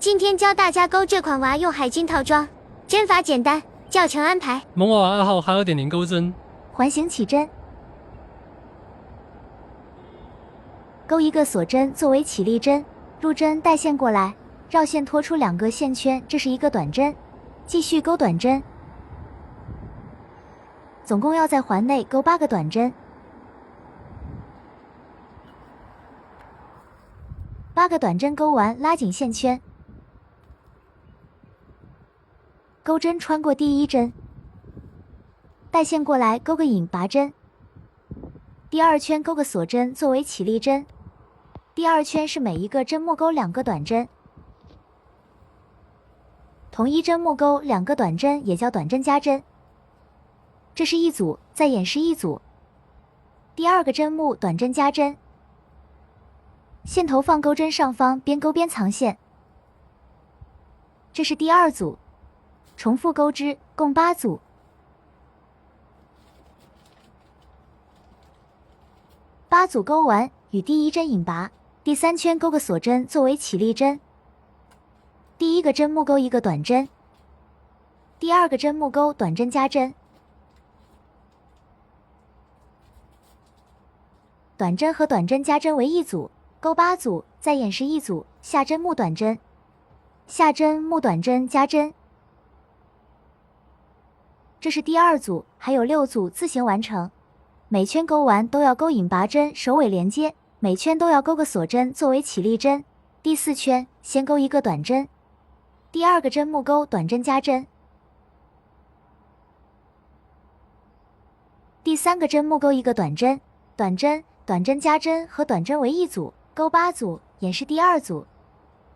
今天教大家勾这款娃用海军套装，针法简单，教程安排。萌娃娃2号还有点零钩针，环形起针，勾一个锁针作为起立针，入针带线过来，绕线拖出2个线圈，这是一个短针，继续勾短针，总共要在环内勾8个短针，8个短针勾完，拉紧线圈，钩针穿过第1针，带线过来勾个引拔针，第2圈勾个锁针作为起立针，第2圈是每一个针目勾2个短针，同一针目勾2个短针也叫短针加针。这是一组，再演示一组。第2个针目短针加针，线头放钩针上方，边勾边藏线。这是第2组，重复钩织，共8组。8组勾完，与第1针引拔，第3圈勾个锁针作为起立针，第1个针目勾1个短针，第2个针目勾短针加针，短针和短针加针为一组，勾8组，再演示一组，下针目短针，下针目短针加针。这是第2组，还有6组自行完成。每圈勾完都要勾引拔针，首尾连接，每圈都要勾个锁针作为起立针。第4圈先勾一个短针，第2个针目勾短针加针，第3个针目勾一个短针，短针、短针加针和短针为一组，勾8组，演示第2组。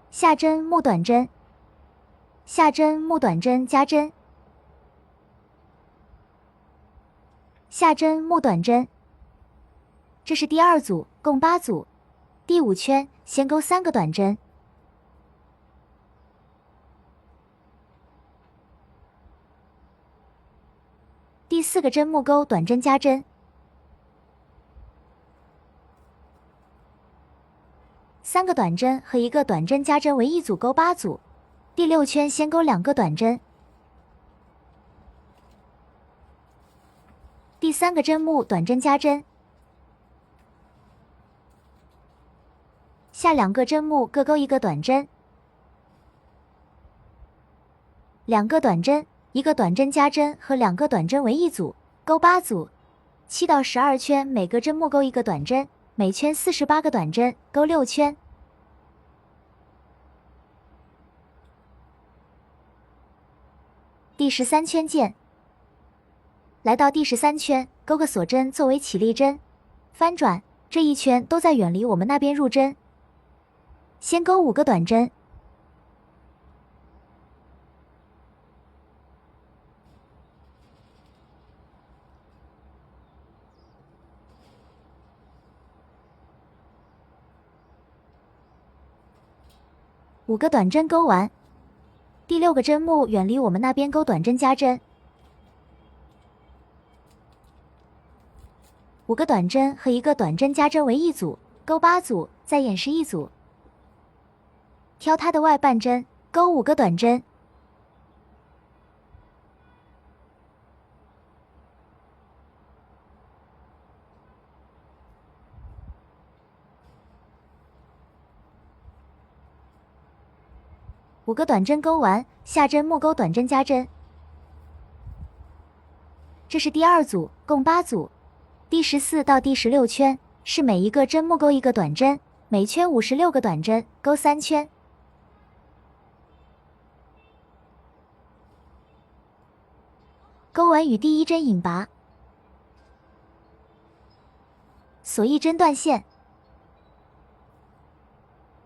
下针目短针，下针目短针加针，下针目短针。这是第2组，共8组。第5圈先勾3个短针，第4个针目勾短针加针，3个短针和1个短针加针为一组，勾8组。第6圈先勾2个短针，第3个针目短针加针，下2个针目各勾1个短针，2个短针、1个短针加针和2个短针为一组，勾8组。7到12圈每个针目勾1个短针，每圈48个短针，勾6圈。第13圈见。来到第13圈，勾个锁针作为起立针，翻转，这一圈都在远离我们那边入针。先勾5个短针，5个短针勾完，第6个针目远离我们那边勾短针加针，5个短针和1个短针加针为一组，勾8组，再演示一组。挑它的外半针，勾5个短针，5个短针勾完，下针目勾短针加针。这是第2组，共8组。第14到第16圈是每一个针目勾1个短针，每圈56个短针，勾3圈。勾完与第1针引拔，锁1针断线，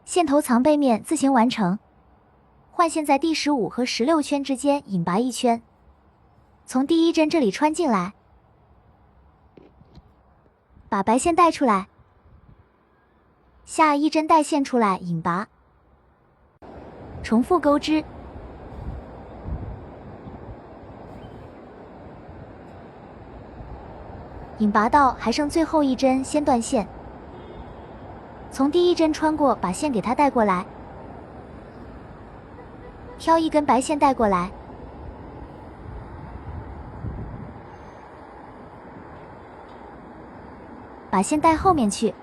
线头藏背面自行完成。换线在第15和16圈之间引拔1圈，从第1针这里穿进来，把白线带出来，下1针带线出来引拔，重复钩织。引拔到还剩最后1针，先断线，从第1针穿过，把线给它带过来，挑一根白线带过来，把线带后面去，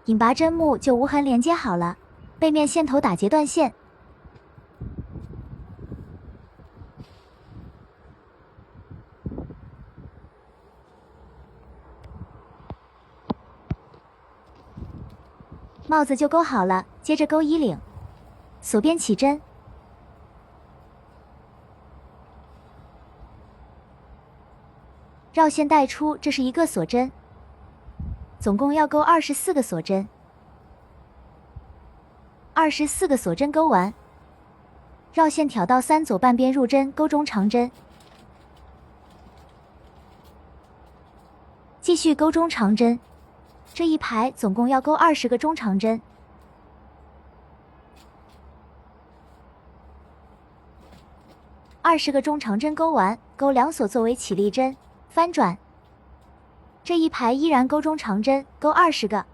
引拔针木就无痕连接好了。背面线头打结断线，帽子就钩好了，接着钩衣领，锁边起针，绕线带出，这是一个锁针，总共要钩24个锁针。24个锁针钩完，绕线挑到3左半边入针，钩中长针，继续钩中长针。这一排总共要钩20个中长针。20个中长针钩完，钩2锁作为起立针，翻转。这一排依然钩中长针，钩20个。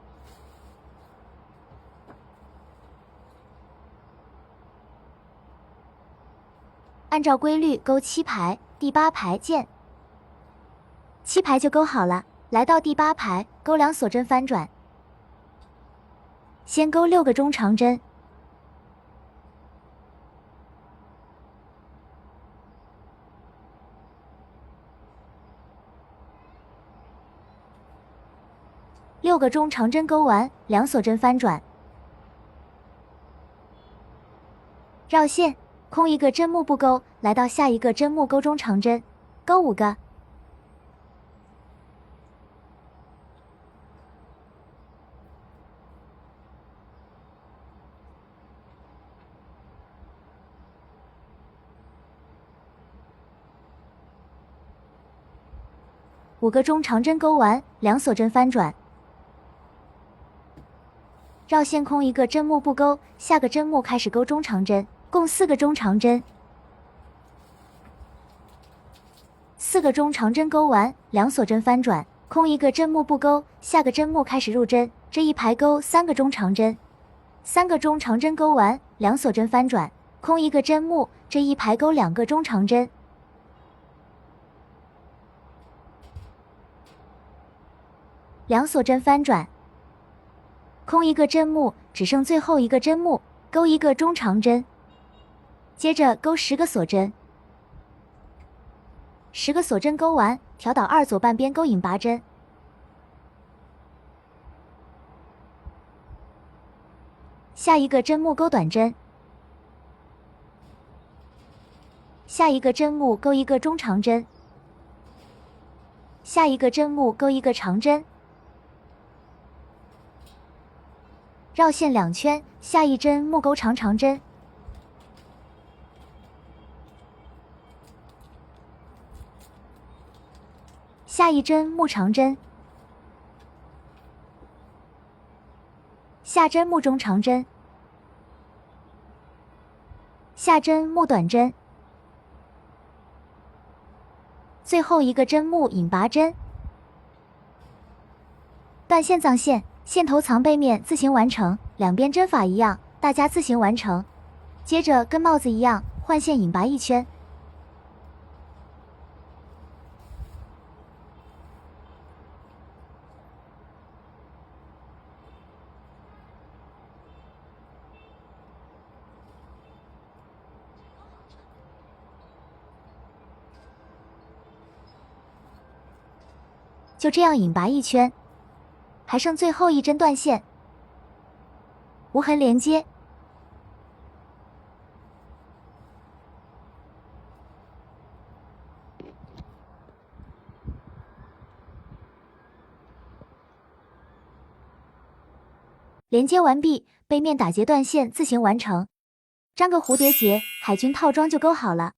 按照规律钩7排，第8排见。7排就钩好了，来到第8排，钩2锁针翻转，先钩6个中长针，6个中长针钩完，2锁针翻转，绕线。空一个针木不钩，来到下一个针木钩中长针，钩5个。5个中长针钩完，2锁针翻转，绕线空一个针木不钩，下个针木开始钩中长针。共4个中长针，4个中长针钩完，2锁针翻转，空一个针木不钩，下个针木开始入针。这一排钩3个中长针，3个中长针钩完，2锁针翻转，空一个针木，这一排钩2个中长针，2锁针翻转，空一个针木，只剩最后一个针木，钩1个中长针。接着钩10个锁针，10个锁针钩完，调倒2左半边钩引拔针，下一个针木钩短针，下一个针木钩1个中长针，下一个针木钩1个长针，绕线2圈，下一针木钩长针。下一针木长针，下针木中长针，下针木短针，最后一个针木引拔针。断线藏线，线头藏背面自行完成，两边针法一样，大家自行完成。接着跟帽子一样，换线引拔1圈。就这样引拔1圈，还剩最后一针断线，无痕连接。连接完毕，背面打结断线自行完成，粘个蝴蝶结，海军套装就钩好了。